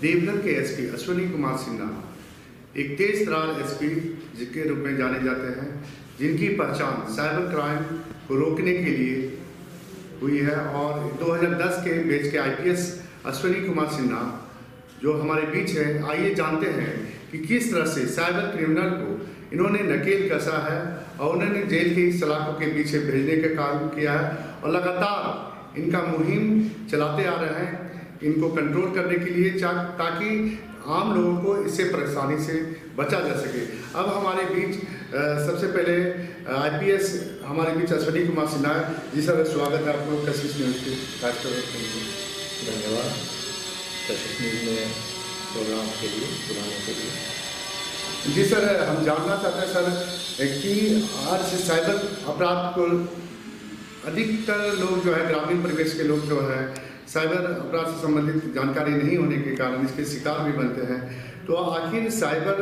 देवघर के एसपी अश्विनी कुमार सिन्हा एक तेज तर्रार एसपी के रूप में जाने जाते हैं, जिनकी पहचान साइबर क्राइम को रोकने के लिए हुई है। और 2010 के बैच के आईपीएस अश्विनी कुमार सिन्हा जो हमारे बीच है, आइए जानते हैं कि किस तरह से साइबर क्रिमिनल को इन्होंने नकेल कसा है और उन्होंने जेल की सलाखों के पीछे भेजने का काम किया है और लगातार इनका मुहिम चलाते आ रहे हैं इनको कंट्रोल करने के लिए, ताकि आम लोगों को इससे परेशानी से बचा जा सके। अब हमारे बीच सबसे पहले आईपीएस हमारे बीच अश्विनी कुमार सिन्हा है। जी सर, स्वागत है आपको कशिश न्यूज़ के कार्यक्रम में। धन्यवाद कशिश न्यूज़ में प्रोग्राम के लिए बुलाने के लिए। जी सर, हम जानना चाहते हैं सर कि आज साइबर अपराध को अधिकतर लोग जो है, ग्रामीण परिवेश के लोग जो है, साइबर अपराध से संबंधित जानकारी नहीं होने के कारण इसके शिकार भी बनते हैं। तो आखिर साइबर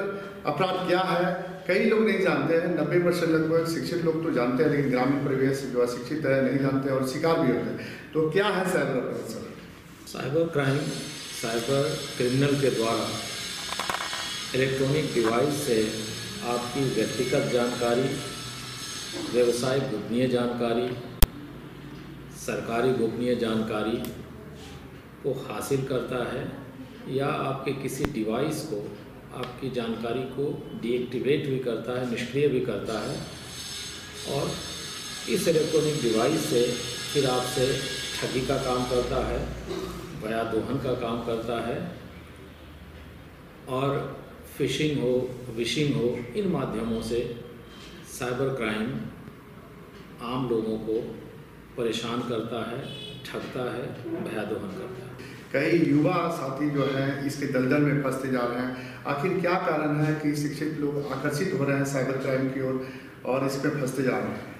अपराध क्या है, कई लोग नहीं जानते हैं। 90% लगभग शिक्षित लोग तो जानते हैं, लेकिन ग्रामीण परिवेश जो अशिक्षित है नहीं जानते और शिकार भी होते हैं। तो क्या है साइबर अपराध sir? Cyber crime cyber criminal के द्वारा इलेक्ट्रॉनिक डिवाइस से आपकी व्यक्तिगत जानकारी, व्यवसायिक गोपनीय जानकारी, सरकारी गोपनीय जानकारी को हासिल करता है या आपके किसी डिवाइस को, आपकी जानकारी को डीएक्टिवेट भी करता है, निष्क्रिय भी करता है। और इस इलेक्ट्रॉनिक डिवाइस से फिर आपसे ठगी का काम करता है, बया दोहन का काम करता है और फिशिंग हो, विशिंग हो, इन माध्यमों से साइबर क्राइम आम लोगों को परेशान करता है, ठगता है, भया दोहन करता है। कई युवा साथी जो हैं इसके दलदल में फंसते जा रहे हैं। आखिर क्या कारण है कि शिक्षित लोग आकर्षित हो रहे हैं साइबर क्राइम की ओर और इस पर फंसते जा रहे हैं?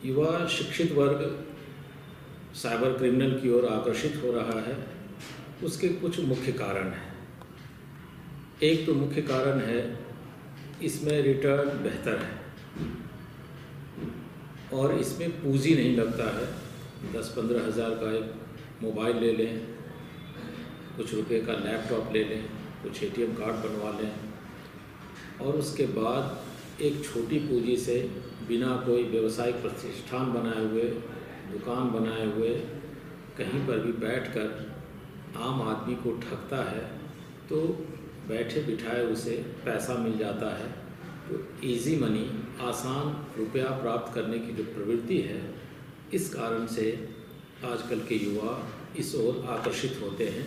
युवा शिक्षित वर्ग साइबर क्रिमिनल की ओर आकर्षित हो रहा है, उसके कुछ मुख्य कारण हैं। एक तो मुख्य कारण है इसमें रिटर्न बेहतर है और इसमें पूंजी नहीं लगता है। 10-15 हज़ार का एक मोबाइल ले लें, कुछ रुपए का लैपटॉप ले लें, कुछ एटीएम कार्ड बनवा लें और उसके बाद एक छोटी पूंजी से बिना कोई व्यवसायिक प्रतिष्ठान बनाए हुए, दुकान बनाए हुए, कहीं पर भी बैठकर आम आदमी को ठगता है, तो बैठे बिठाए उसे पैसा मिल जाता है। तो इजी मनी, आसान रुपया प्राप्त करने की जो प्रवृत्ति है, इस कारण से आजकल के युवा इस ओर आकर्षित होते हैं।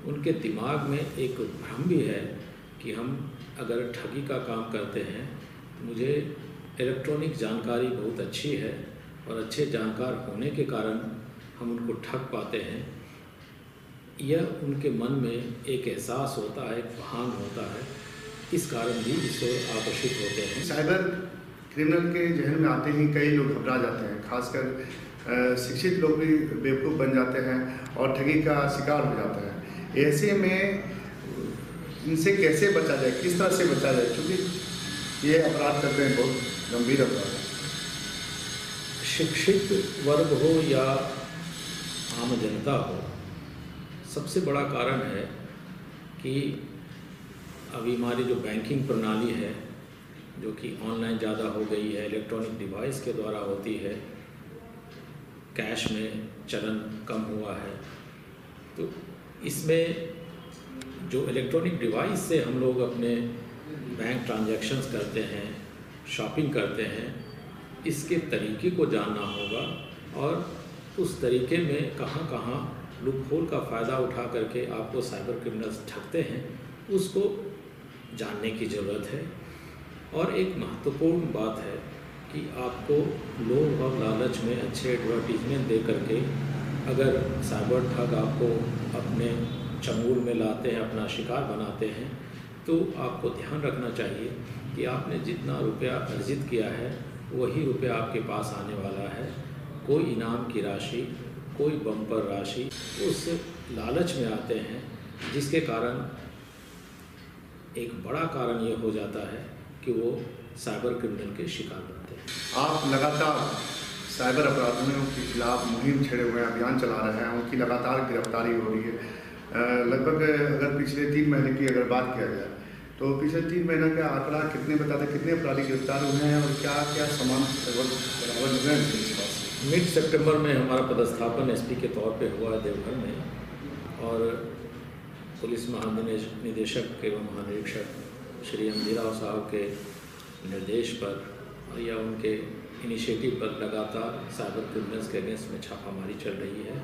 उनके दिमाग में एक भ्रम भी है कि हम अगर ठगी का काम करते हैं तो मुझे इलेक्ट्रॉनिक जानकारी बहुत अच्छी है और अच्छे जानकार होने के कारण हम उनको ठग पाते हैं। यह उनके मन में एक एहसास होता है, एक भान होता है, इस कारण भी इस ओर आकर्षित होते हैं। साइबर क्रिमिनल के जहन में आते ही कई लोग घबरा जाते हैं, खासकर शिक्षित लोग भी बेवकूफ़ बन जाते हैं और ठगी का शिकार हो जाते हैं। ऐसे में इनसे कैसे बचा जाए, किस तरह से बचा जाए, क्योंकि ये अपराध करते हैं बहुत गंभीर अपराध है। शिक्षित वर्ग हो या आम जनता हो, सबसे बड़ा कारण है कि अभी हमारी जो बैंकिंग प्रणाली है, जो कि ऑनलाइन ज़्यादा हो गई है, इलेक्ट्रॉनिक डिवाइस के द्वारा होती है, कैश में चलन कम हुआ है। तो इसमें जो इलेक्ट्रॉनिक डिवाइस से हम लोग अपने बैंक ट्रांजैक्शंस करते हैं, शॉपिंग करते हैं, इसके तरीके को जानना होगा और उस तरीके में कहाँ कहाँ लूपहोल का फ़ायदा उठा करके आपको साइबर क्रिमिनल्स ठगते हैं, उसको जानने की ज़रूरत है। और एक महत्वपूर्ण बात है कि आपको लोभ और लालच में अच्छे एडवर्टीजमेंट दे करके अगर साइबर ठग आपको अपने चंगुल में लाते हैं, अपना शिकार बनाते हैं, तो आपको ध्यान रखना चाहिए कि आपने जितना रुपया अर्जित किया है वही रुपया आपके पास आने वाला है। कोई इनाम की राशि, कोई बम्पर राशि, उस लालच में आते हैं, जिसके कारण एक बड़ा कारण ये हो जाता है कि वो साइबर क्रिमिनल के शिकार बनते हैं। आप लगातार साइबर अपराधियों के खिलाफ मुहिम छेड़े हुए हैं, अभियान चला रहे हैं, उनकी लगातार गिरफ्तारी हो रही है। लगभग अगर पिछले 3 महीने की अगर बात किया जाए तो पिछले 3 महीने का आंकड़ा कितने बताते, कितने अपराधी गिरफ्तार हुए हैं और क्या क्या सामान बरामद हुए हैं इस पास? मिड सितंबर में हमारा पदस्थापन एसपी के तौर पे हुआ है देवघर में, और पुलिस महानिदेशक एवं महानिरीक्षक श्री एम राव साहब के निर्देश पर या उनके इनिशिएटिव पर लगातार साइबर क्रिमिनल्स के अगेंस्ट में छापामारी चल रही है,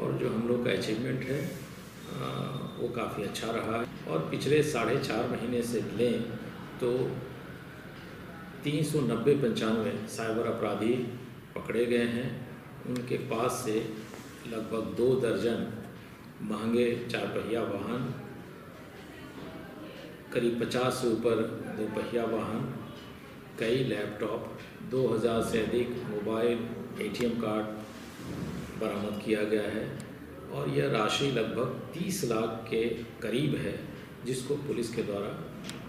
और जो हम लोग का अचीवमेंट है वो काफ़ी अच्छा रहा है। और पिछले 4.5 महीने से लें तो 390-95 साइबर अपराधी पकड़े गए हैं। उनके पास से लगभग 2 दर्जन महंगे 4 पहिया वाहन, करीब 50 से ऊपर 2 पहिया वाहन, कई लैपटॉप, 2000 से अधिक मोबाइल, एटीएम कार्ड बरामद किया गया है, और यह राशि लगभग 30 लाख के करीब है जिसको पुलिस के द्वारा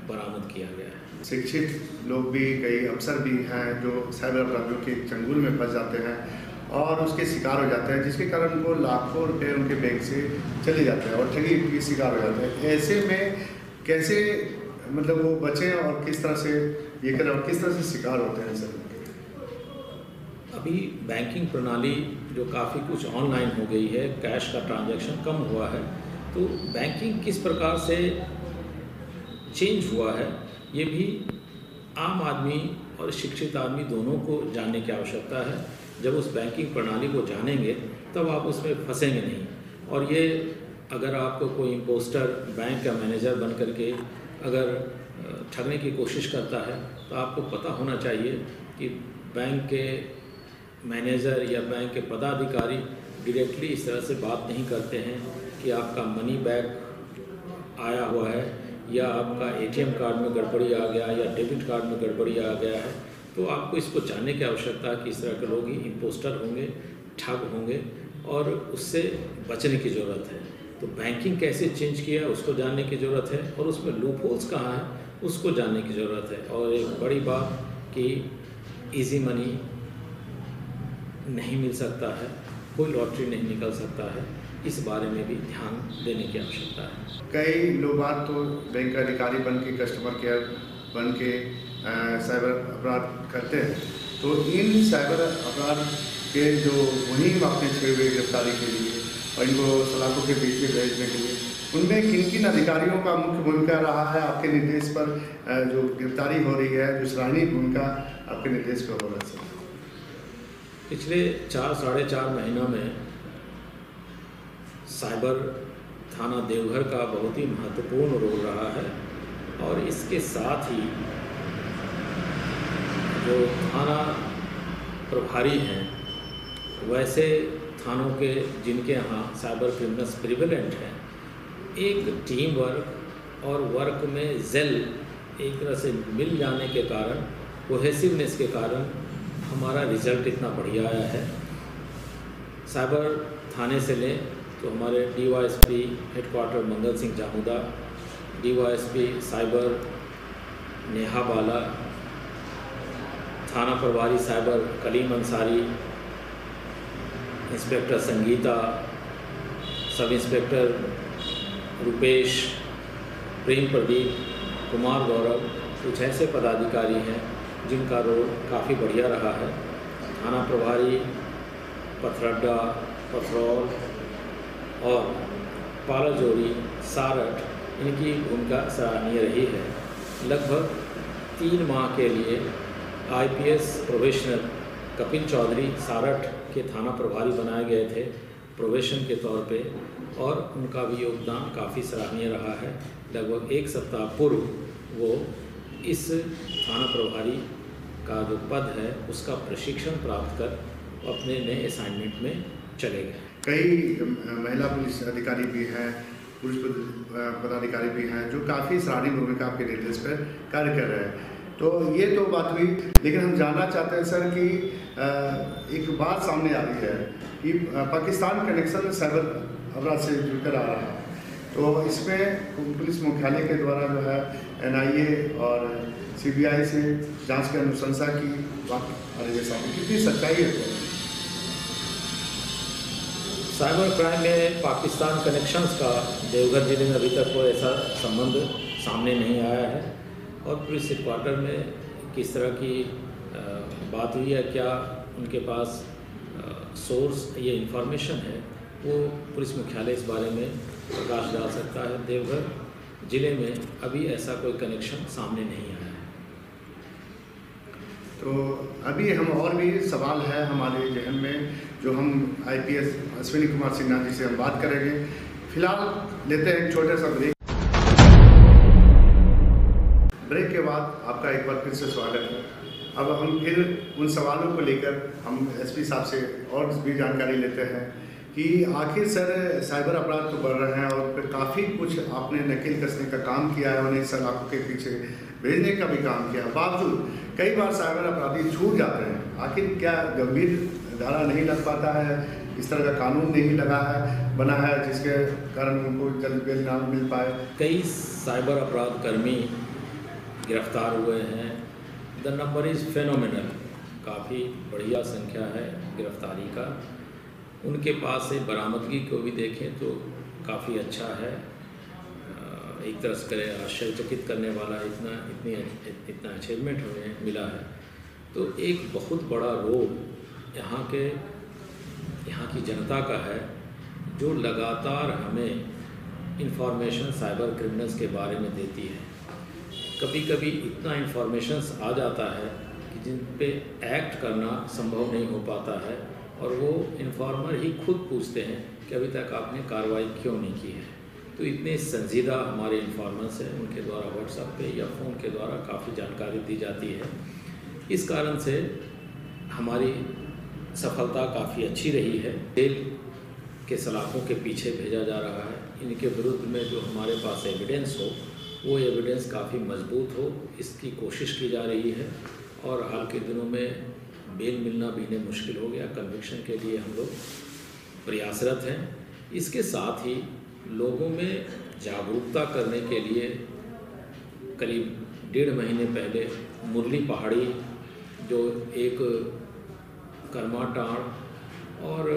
बरामद किया गया है। शिक्षित लोग भी, कई अफसर भी हैं जो साइबर अपराधियों के चंगुल में फंस जाते हैं और उसके शिकार हो जाते हैं, जिसके कारण उनको लाखों रुपए उनके बैंक से चले जाते हैं और ठगी के शिकार हो जाते हैं। ऐसे में कैसे मतलब वो बचें और किस तरह से ये करें और किस तरह से शिकार होते हैं सर? अभी बैंकिंग प्रणाली जो काफ़ी कुछ ऑनलाइन हो गई है, कैश का ट्रांजैक्शन कम हुआ है, तो बैंकिंग किस प्रकार से चेंज हुआ है ये भी आम आदमी और शिक्षित आदमी दोनों को जानने की आवश्यकता है। जब उस बैंकिंग प्रणाली को जानेंगे तब आप उसमें फंसेंगे नहीं। और ये अगर आपको कोई इम्पोस्टर बैंक का मैनेजर बन करके अगर ठगने की कोशिश करता है तो आपको पता होना चाहिए कि बैंक के मैनेजर या बैंक के पदाधिकारी डायरेक्टली इस तरह से बात नहीं करते हैं कि आपका मनी बैक आया हुआ है या आपका एटीएम कार्ड में गड़बड़ी आ गया या डेबिट कार्ड में गड़बड़ी आ गया है। तो आपको इसको जानने की आवश्यकता है कि इस तरह के लोग ही इम्पोस्टर होंगे, ठग होंगे, और उससे बचने की ज़रूरत है। तो बैंकिंग कैसे चेंज किया उसको जानने की ज़रूरत है, और उसमें लूप होल्स कहाँ है उसको जानने की ज़रूरत है। और एक बड़ी बात कि इजी मनी नहीं मिल सकता है, कोई लॉटरी नहीं निकल सकता है, इस बारे में भी ध्यान देने की आवश्यकता है। कई लोग बात तो बैंक अधिकारी बन के, कस्टमर केयर बन के साइबर अपराध करते हैं, तो इन साइबर अपराध के जो मुहिम आपने छेड़े हुए गिरफ्तारी के लिए और इनको सलाखों के बीच में भेजने के लिए, उनमें किन किन अधिकारियों का मुख्य भूमिका रहा है? आपके निर्देश पर जो गिरफ्तारी हो रही है, जो सराहनीय भूमिका आपके निर्देश पर हो रहा है? पिछले 4-4.5 महीनों में साइबर थाना देवघर का बहुत ही महत्वपूर्ण रोल रहा है, और इसके साथ ही जो थाना प्रभारी हैं वैसे थानों के जिनके यहाँ साइबर क्रिमिनल्स प्रिवेलेंट हैं, एक टीम वर्क और वर्क में जेल एक तरह से मिल जाने के कारण, कोहेसिवनेस के कारण हमारा रिजल्ट इतना बढ़िया आया है। साइबर थाने से लें तो हमारे DYSP headquarter Mangal Singh Jamuda, DYSP cyber Neha Bala, थाना प्रभारी cyber Kalim Ansari, inspector Sangeeta, sub inspector Rupesh, Prem Pradeep, Kumar Gaurav, कुछ ऐसे पदाधिकारी हैं जिनका रोल काफ़ी बढ़िया रहा है। थाना प्रभारी पथरड्डा, पथरौल और पालाजोरी, सारठ, इनकी भूमिका सराहनीय रही है। लगभग 3 माह के लिए IPS प्रोबेशनर कपिल चौधरी सारठ के थाना प्रभारी बनाए गए थे प्रोबेशन के तौर पे, और उनका भी योगदान काफ़ी सराहनीय रहा है। लगभग 1 सप्ताह पूर्व वो इस थाना प्रभारी का जो पद है उसका प्रशिक्षण प्राप्त कर अपने नए असाइनमेंट में चले गए। कई महिला पुलिस अधिकारी भी हैं, पुलिस पदाधिकारी भी हैं जो काफ़ी सराहनीय भूमिका आपके निर्देश पर कार्य कर रहे हैं। तो ये तो बात हुई, लेकिन हम जानना चाहते हैं सर कि एक बात सामने आ रही है कि पाकिस्तान कनेक्शन साइबर अपराध से जुड़कर आ रहा है। तो इसमें पुलिस मुख्यालय के द्वारा जो है NIA और CBI से जांच की अनुशंसा की बात आ रही है, सामने कितनी सच्चाई है? साइबर क्राइम में पाकिस्तान कनेक्शंस का देवघर जिले में अभी तक कोई ऐसा संबंध सामने नहीं आया है, और पुलिस हेडक्वार्टर में किस तरह की बात हुई है, क्या उनके पास सोर्स ये इंफॉर्मेशन है, वो पुलिस मुख्यालय इस बारे में प्रकाश डाल सकता है। देवघर जिले में अभी ऐसा कोई कनेक्शन सामने नहीं आया है। तो अभी हम और भी सवाल है हमारे जहन में, जो हम IPS अश्विनी कुमार सिन्हा जी से हम बात करेंगे। फिलहाल लेते हैं एक छोटा सा ब्रेक। ब्रेक के बाद आपका एक बार फिर से स्वागत है। अब हम फिर उन सवालों को लेकर हम SP साहब से और भी जानकारी लेते हैं कि आखिर सर साइबर अपराध तो बढ़ रहे हैं, और फिर काफ़ी कुछ आपने नकेल कसने का काम किया है, उन्हें सलाखों के पीछे भेजने का भी काम किया। बावजूद कई बार साइबर अपराधी छूट जाते हैं। आखिर क्या गंभीर धारा नहीं लग पाता है, इस तरह का कानून नहीं बना है जिसके कारण उनको जल्द बेल ना मिल पाए? कई साइबर अपराध कर्मी गिरफ्तार हुए हैं। द नंबर इज़ फेनोमेनल, काफ़ी बढ़िया संख्या है गिरफ्तारी का। उनके पास से बरामदगी को भी देखें तो काफ़ी अच्छा है। एक तरह से आश्चर्यचकित करने वाला इतना अचीवमेंट हमें मिला है। तो एक बहुत बड़ा रोल यहाँ की जनता का है, जो लगातार हमें इंफॉर्मेशन साइबर क्रिमिनल्स के बारे में देती है। कभी कभी इतना इंफॉर्मेशंस आ जाता है कि जिन पे एक्ट करना संभव नहीं हो पाता है, और वो इन्फॉर्मर ही खुद पूछते हैं कि अभी तक आपने कार्रवाई क्यों नहीं की है। तो इतने संजीदा हमारे इन्फॉर्मर्स हैं, उनके द्वारा व्हाट्सएप पे या फ़ोन के द्वारा काफ़ी जानकारी दी जाती है। इस कारण से हमारी सफलता काफ़ी अच्छी रही है। जेल के सलाखों के पीछे भेजा जा रहा है। इनके विरुद्ध में जो हमारे पास एविडेंस हो, वो एविडेंस काफ़ी मजबूत हो, इसकी कोशिश की जा रही है। और हाल के दिनों में बेल मिलना भी इन्हें मुश्किल हो गया। कन्विक्शन के लिए हम लोग प्रयासरत हैं। इसके साथ ही लोगों में जागरूकता करने के लिए करीब 1.5 महीने पहले मुरली पहाड़ी, जो एक करमाटाड़ और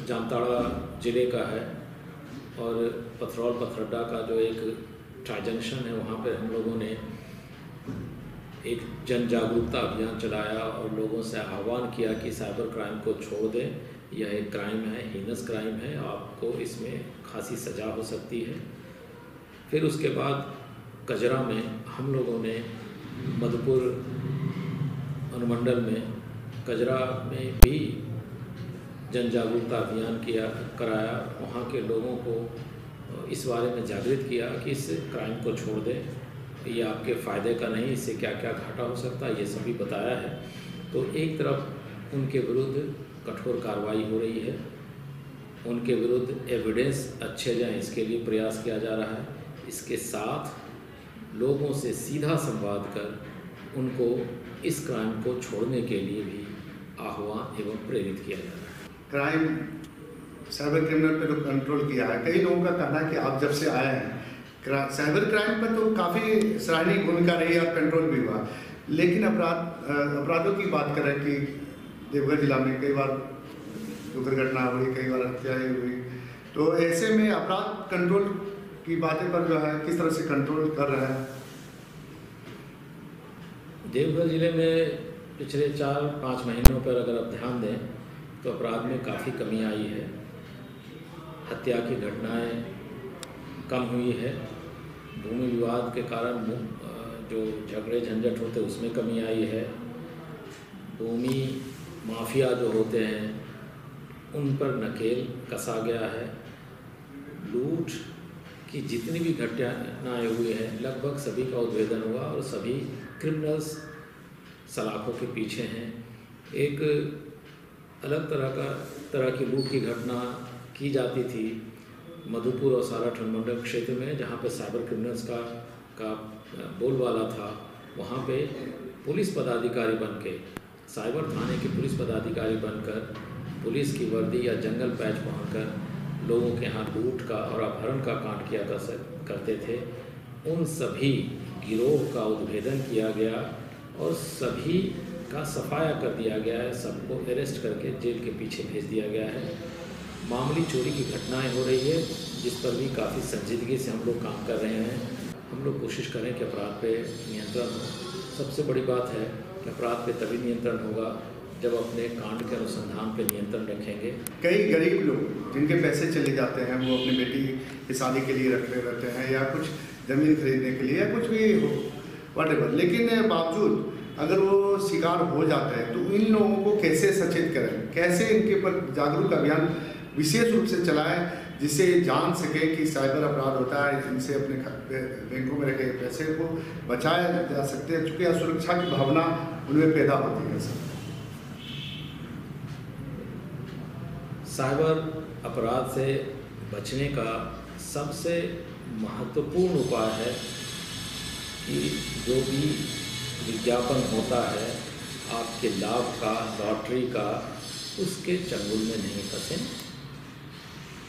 जामताड़ा ज़िले का है, और पथरौल पथरड्डा का जो एक ट्राई जंक्शन है, वहाँ पर हम लोगों ने एक जन जागरूकता अभियान चलाया और लोगों से आह्वान किया कि साइबर क्राइम को छोड़ दें। यह एक क्राइम है, हीनस क्राइम है, आपको इसमें खासी सज़ा हो सकती है। फिर उसके बाद कजरा में हम लोगों ने मधुपुर अनुमंडल में कजरा में भी जन जागरूकता अभियान कराया। वहाँ के लोगों को इस बारे में जागृत किया कि इस क्राइम को छोड़ दें, ये आपके फ़ायदे का नहीं, इससे क्या क्या घाटा हो सकता है, ये सभी बताया है। तो एक तरफ उनके विरुद्ध कठोर कार्रवाई हो रही है, उनके विरुद्ध एविडेंस अच्छे जाएं, इसके लिए प्रयास किया जा रहा है। इसके साथ लोगों से सीधा संवाद कर उनको इस क्राइम को छोड़ने के लिए भी आह्वान एवं प्रेरित किया जा रहा है। क्राइम, साइबर क्रिमिनल पे तो कंट्रोल किया है। कई लोगों का कहना है कि आप जब से आए हैं साइबर क्राइम पर तो काफ़ी सराहनीय भूमिका रही और कंट्रोल भी हुआ, लेकिन अपराधों की बात करें कि देवघर जिला में कई बार दुर्घटना हुई, कई बार हत्याएं हुई, तो ऐसे में अपराध कंट्रोल की बातें पर जो है किस तरह से कंट्रोल कर रहा है? देवघर जिले में पिछले 4-5 महीनों पर अगर आप ध्यान दें तो अपराध में काफ़ी कमी आई है। हत्या की घटनाएं कम हुई है। भूमि विवाद के कारण जो झगड़े झंझट होते उसमें कमी आई है। भूमि माफिया जो होते हैं उन पर नकेल कसा गया है। लूट की जितनी भी घटनाएं हुई हैं लगभग सभी का उद्भेदन हुआ और सभी क्रिमिनल्स सलाखों के पीछे हैं। एक अलग तरह की लूट की घटना की जाती थी मधुपुर और सारा अनुमंडल क्षेत्र में, जहाँ पे साइबर क्रिमिनल्स का बोलबाला था। वहाँ पे पुलिस पदाधिकारी बनके, साइबर थाने के पुलिस पदाधिकारी बनकर, पुलिस की वर्दी या जंगल पैच पहनकर लोगों के यहाँ लूट का और अपहरण का कांड किया करते थे, उन सभी गिरोह का उद्भेदन किया गया और सभी का सफाया कर दिया गया है। सबको अरेस्ट करके जेल के पीछे भेज दिया गया है। मामूली चोरी की घटनाएं हो रही है, जिस पर भी काफ़ी संजीदगी से हम लोग काम कर रहे हैं। हम लोग कोशिश करें कि अपराध पे नियंत्रण हो। सबसे बड़ी बात है कि अपराध पे तभी नियंत्रण होगा जब अपने कांड के अनुसंधान पे नियंत्रण रखेंगे। कई गरीब लोग जिनके पैसे चले जाते हैं, वो अपनी बेटी की शादी के लिए रख रहते हैं या कुछ ज़मीन खरीदने के लिए या कुछ भी हो व्हाटएवर, लेकिन बावजूद अगर वो शिकार हो जाते हैं तो इन लोगों को कैसे सचेत करें, कैसे इनके ऊपर जागरूक अभियान विशेष रूप से चलाएं, जिससे जान सके कि साइबर अपराध होता है, इनसे अपने बैंकों में रखे पैसे को बचाया जा सकते हैं, चूँकि असुरक्षा की भावना उनमें पैदा होती है। साइबर अपराध से बचने का सबसे महत्वपूर्ण उपाय है कि जो भी विज्ञापन होता है आपके लाभ का, लॉटरी का, उसके चंगुल में नहीं फंसें।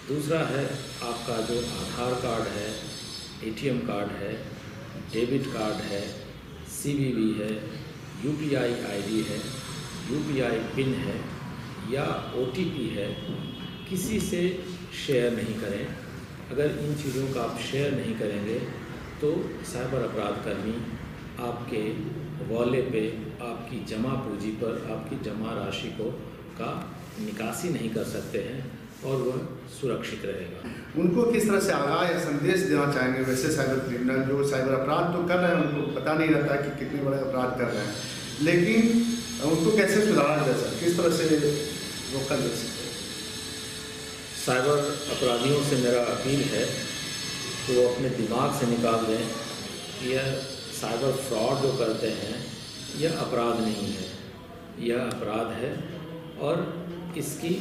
दूसरा है आपका जो आधार कार्ड है, एटीएम कार्ड है, डेबिट कार्ड है, सीवीवी है, यूपीआई आईडी है, यूपीआई पिन है या ओटीपी है, किसी से शेयर नहीं करें। अगर इन चीज़ों का आप शेयर नहीं करेंगे तो साइबर अपराधकर्मी आपके वॉलेट पे, आपकी जमा पूंजी पर, आपकी जमा राशि का निकासी नहीं कर सकते हैं और वह सुरक्षित रहेगा। उनको किस तरह से आगाह या संदेश देना चाहेंगे वैसे साइबर क्रिमिनल जो साइबर अपराध तो कर रहे हैं, उनको पता नहीं रहता है कि कितने बड़े अपराध कर रहे हैं, लेकिन उनको कैसे सुधारा जा सकता है, किस तरह से रोका जा सकता है? साइबर अपराधियों से मेरा अपील है कि वो अपने दिमाग से निकाल दें कि यह साइबर फ्रॉड जो करते हैं यह अपराध नहीं है, यह अपराध है और इसकी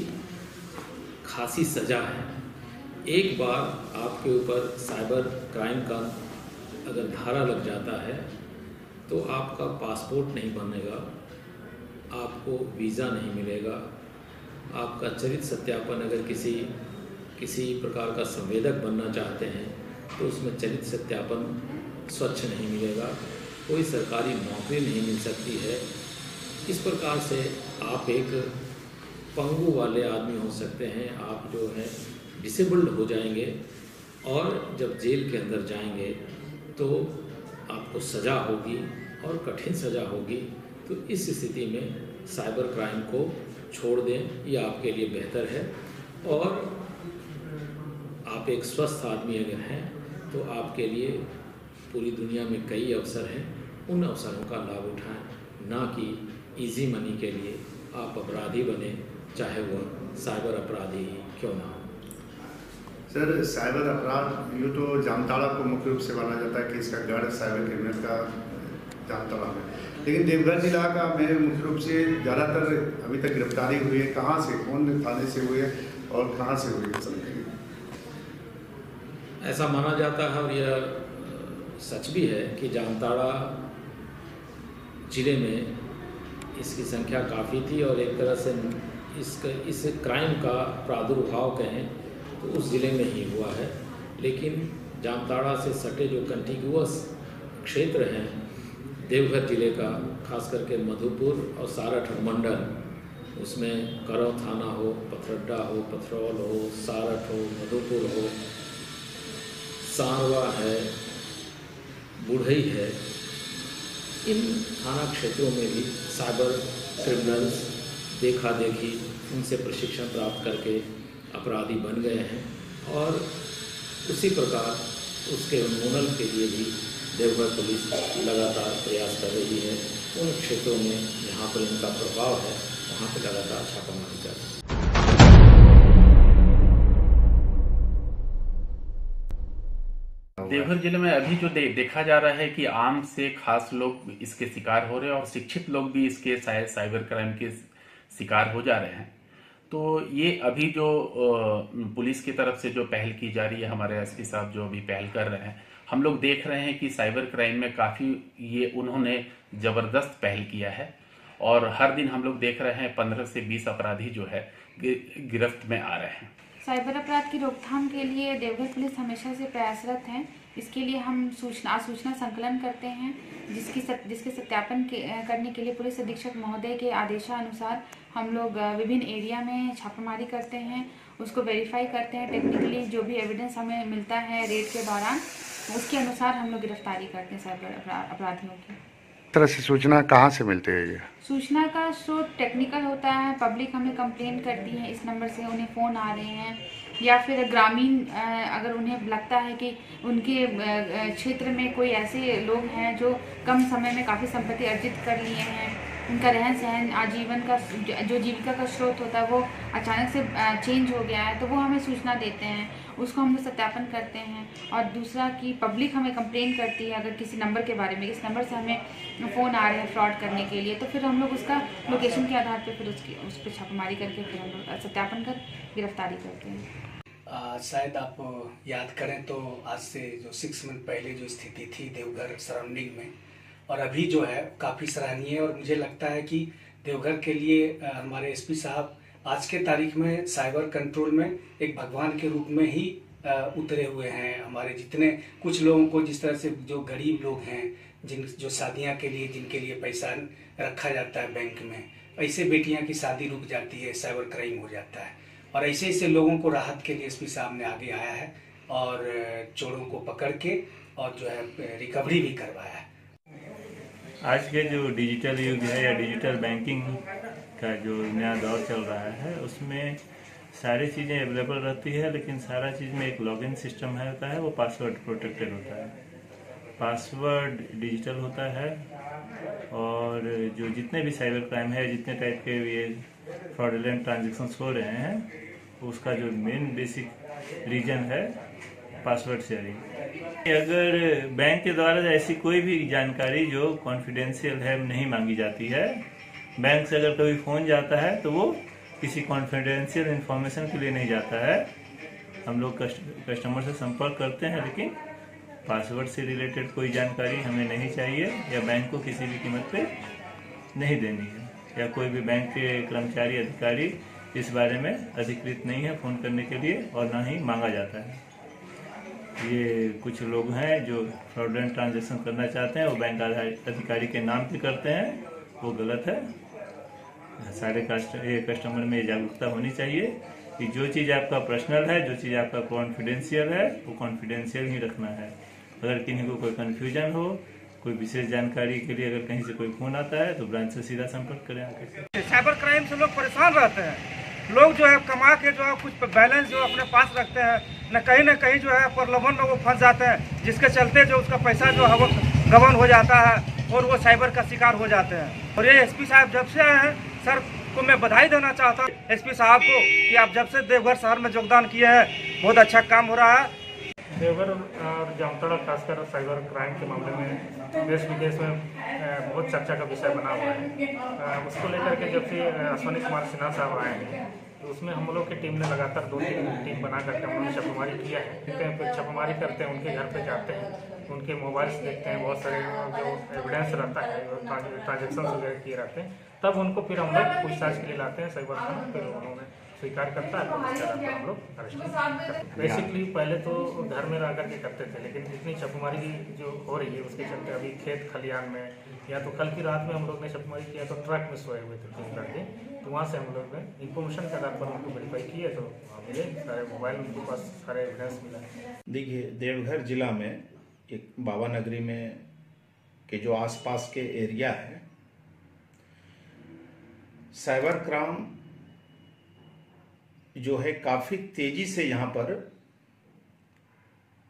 खासी सज़ा है। एक बार आपके ऊपर साइबर क्राइम का अगर धारा लग जाता है तो आपका पासपोर्ट नहीं बनेगा, आपको वीज़ा नहीं मिलेगा, आपका चरित्र सत्यापन, अगर किसी प्रकार का संवेदक बनना चाहते हैं तो उसमें चरित्र सत्यापन स्वच्छ नहीं मिलेगा, कोई सरकारी नौकरी नहीं मिल सकती है। इस प्रकार से आप एक पंगु वाले आदमी हो सकते हैं, आप जो है डिसेबल्ड हो जाएंगे और जब जेल के अंदर जाएंगे तो आपको सज़ा होगी और कठिन सज़ा होगी। तो इस स्थिति में साइबर क्राइम को छोड़ दें, ये आपके लिए बेहतर है। और आप एक स्वस्थ आदमी अगर हैं तो आपके लिए पूरी दुनिया में कई अवसर हैं, उन अवसरों का लाभ उठाएं, ना कि इजी मनी के लिए आप अपराधी बने, चाहे वह साइबर अपराधी ही क्यों ना हो। सर, साइबर अपराध यूँ तो जामताड़ा को मुख्य रूप से माना जाता है कि इसका गढ़ साइबर क्रिमिनल का जामताड़ा है, लेकिन देवघर जिला का में मुख्य रूप से ज़्यादातर अभी तक गिरफ्तारी हुई है, कहाँ से, कौन थाने से हुई है और कहाँ से हुई है? ऐसा माना जाता है और यह सच भी है कि जामताड़ा जिले में इसकी संख्या काफ़ी थी और एक तरह से इस क्राइम का प्रादुर्भाव कहें तो उस ज़िले में ही हुआ है। लेकिन जामताड़ा से सटे जो कंटिग्यूअस क्षेत्र हैं देवघर जिले का, खास करके मधुपुर और सारठ मंडल, उसमें करौ थाना हो, पथरड्डा हो, पथरौल हो, सारठ हो, मधुपुर हो, सांरवा है, बुढ़ई है, इन थाना क्षेत्रों में भी साइबर क्रिमिनल्स देखा देखी उनसे प्रशिक्षण प्राप्त करके अपराधी बन गए हैं और उसी प्रकार उसके उन्मूलन के लिए भी देवघर पुलिस लगातार प्रयास कर रही है। उन क्षेत्रों में जहाँ पर इनका प्रभाव है वहाँ पर लगातार छापामारी कर रही है। देवघर जिले में अभी जो देखा जा रहा है कि आम से खास लोग इसके शिकार हो रहे हैं और शिक्षित लोग भी इसके साइबर क्राइम के शिकार हो जा रहे हैं। तो ये अभी जो पुलिस की तरफ से जो पहल की जा रही है, हमारे एसपी साहब जो अभी पहल कर रहे हैं, हम लोग देख रहे हैं कि साइबर क्राइम में काफ़ी ये उन्होंने ज़बरदस्त पहल किया है और हर दिन हम लोग देख रहे हैं 15 से 20 अपराधी जो है गिरफ्त में आ रहे हैं। साइबर अपराध की रोकथाम के लिए देवघर पुलिस हमेशा से प्रयासरत है। इसके लिए हम सूचना संकलन करते हैं, जिसके सत्यापन करने के लिए पुलिस अधीक्षक महोदय के आदेशानुसार हम लोग विभिन्न एरिया में छापामारी करते हैं, उसको वेरीफाई करते हैं। टेक्निकली जो भी एविडेंस हमें मिलता है रेड के दौरान, उसके अनुसार हम लोग गिरफ्तारी करते हैं साइबर अपराधियों की। तरह से सूचना कहाँ से मिलती है? ये सूचना का स्रोत टेक्निकल होता है। पब्लिक हमें कंप्लेन करती है, इस नंबर से उन्हें फ़ोन आ रहे हैं, या फिर ग्रामीण अगर उन्हें लगता है कि उनके क्षेत्र में कोई ऐसे लोग हैं जो कम समय में काफ़ी संपत्ति अर्जित कर लिए हैं, उनका रहन सहन आजीवन का जो जीविका का स्रोत होता है वो अचानक से चेंज हो गया है, तो वो हमें सूचना देते हैं, उसको हम लोग सत्यापन करते हैं। और दूसरा कि पब्लिक हमें कंप्लेन करती है अगर किसी नंबर के बारे में, इस नंबर से हमें फ़ोन आ रहे हैं फ्रॉड करने के लिए, तो फिर हम लोग उसका लोकेशन के आधार पर फिर उस पर छापामारी करके फिर हम लोग सत्यापन कर गिरफ्तारी करते हैं। शायद आप याद करें तो आज से जो 6 मंथ पहले जो स्थिति थी देवघर सराउंडिंग में, और अभी जो है काफ़ी सराहनीय है। और मुझे लगता है कि देवघर के लिए हमारे एसपी साहब आज के तारीख में साइबर कंट्रोल में एक भगवान के रूप में ही उतरे हुए हैं। हमारे जितने कुछ लोगों को, जिस तरह से जो गरीब लोग हैं, जो शादियां के लिए जिनके लिए पैसा रखा जाता है बैंक में, ऐसे बेटियां की शादी रुक जाती है, साइबर क्राइम हो जाता है। और ऐसे ऐसे लोगों को राहत के लिए एसपी साहब ने आगे आया है और चोरों को पकड़ के और जो है रिकवरी भी करवाया है। आज के जो डिजिटल युग है या डिजिटल बैंकिंग का जो नया दौर चल रहा है, उसमें सारी चीज़ें अवेलेबल रहती है, लेकिन सारा चीज़ में एक लॉगिन सिस्टम होता है, वो पासवर्ड प्रोटेक्टेड होता है। पासवर्ड डिजिटल होता है, और जो जितने भी साइबर क्राइम है, जितने टाइप के ये फ्रॉडुलेंट ट्रांजेक्शन्स हो रहे हैं, उसका जो मेन बेसिक रीजन है पासवर्ड शेयरिंग। अगर बैंक के द्वारा ऐसी कोई भी जानकारी जो कॉन्फिडेंशियल है नहीं मांगी जाती है, बैंक से अगर कभी फ़ोन जाता है तो वो किसी कॉन्फिडेंशियल इन्फॉर्मेशन के लिए नहीं जाता है। हम लोग कस्टमर से संपर्क करते हैं, लेकिन पासवर्ड से रिलेटेड कोई जानकारी हमें नहीं चाहिए, या बैंक को किसी भी कीमत पे नहीं देनी है, या कोई भी बैंक के कर्मचारी अधिकारी इस बारे में अधिकृत नहीं है फ़ोन करने के लिए, और ना ही मांगा जाता है। ये कुछ लोग हैं जो फ्रॉडुलेंट ट्रांजैक्शन करना चाहते हैं, वो बैंक अधिकारी के नाम पे करते हैं, वो गलत है। सारे कस्टमर में जागरूकता होनी चाहिए कि जो चीज़ आपका पर्सनल है, जो चीज़ आपका कॉन्फिडेंशियल है, वो कॉन्फिडेंशियल ही रखना है। अगर किसी को कोई कन्फ्यूजन हो, कोई विशेष जानकारी के लिए अगर कहीं से कोई फ़ोन आता है, तो ब्रांच से सीधा संपर्क करें आके। साइबर क्राइम से लोग परेशान रहते हैं। लोग जो है कमा के जो है कुछ बैलेंस जो अपने पास रखते हैं, न कहीं जो है प्रलोभन में वो फंस जाते हैं, जिसके चलते जो उसका पैसा जो है वो गबन हो जाता है और वो साइबर का शिकार हो जाते हैं। और ये एसपी साहब जब से आए हैं, सर को मैं बधाई देना चाहता हूँ एसपी साहब को कि आप जब से देवघर शहर में योगदान किए हैं, बहुत अच्छा काम हो रहा है। देवघर और जामताड़ा खासकर साइबर क्राइम के मामले में देश विदेश में बहुत चर्चा का विषय बना हुआ है। उसको लेकर के जब से अश्विनी कुमार सिन्हा साहब आए हैं, तो उसमें हम लोग की टीम ने लगातार 2-3 टीम बना करके हम लोगों ने छापामारी किया है। फिर छापामारी करते हैं, उनके घर पे जाते हैं, उनके मोबाइल्स देखते हैं, बहुत सारे जो एविडेंस रहता है, ट्रांजेक्शन वगैरह किए रहते हैं, तब उनको फिर हम लोग पूछताछ के लिए लाते हैं साइबर थाना। फिर उन्होंने स्वीकार करता है, तो हम लोग अरेस्ट करते हैं। बेसिकली पहले तो घर में रह करके करते थे, लेकिन इतनी छापामारी जो हो रही है उसके चलते अभी खेत खलियान में, या तो कल की रात में हम लोग ने छापामारी किया तो ट्रक में सोए हुए थे 3 लड़के, तो वहाँ से हम लोग ने इन्फॉर्मेशन के आधार पर उनको वेरीफाई किए, तो मिले सारे मोबाइल, उनके पास सारे एविडेंस मिला। देखिए, देवघर जिला में एक बाबा नगरी में के जो आसपास के एरिया है, साइबर क्राइम जो है काफ़ी तेजी से यहाँ पर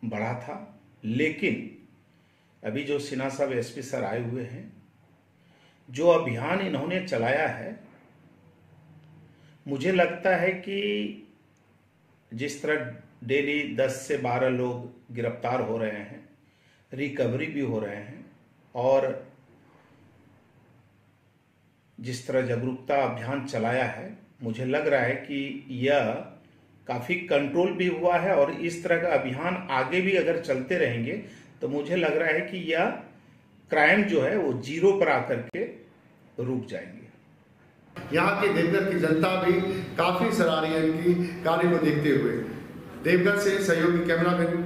बढ़ा था। लेकिन अभी जो सिन्हा साहब एसपी सर आए हुए हैं, जो अभियान इन्होंने चलाया है, मुझे लगता है कि जिस तरह डेली 10 से 12 लोग गिरफ्तार हो रहे हैं, रिकवरी भी हो रहे हैं, और जिस तरह जागरूकता अभियान चलाया है, मुझे लग रहा है कि यह काफ़ी कंट्रोल भी हुआ है। और इस तरह का अभियान आगे भी अगर चलते रहेंगे तो मुझे लग रहा है कि यह क्राइम जो है वो 0 पर आकर के रुक जाएंगे। यहाँ की देवघर की जनता भी काफ़ी सराह रही है इनकी कार्य को देखते हुए। देवघर से सहयोगी कैमरामैन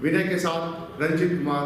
विनय के साथ रंजित कुमार,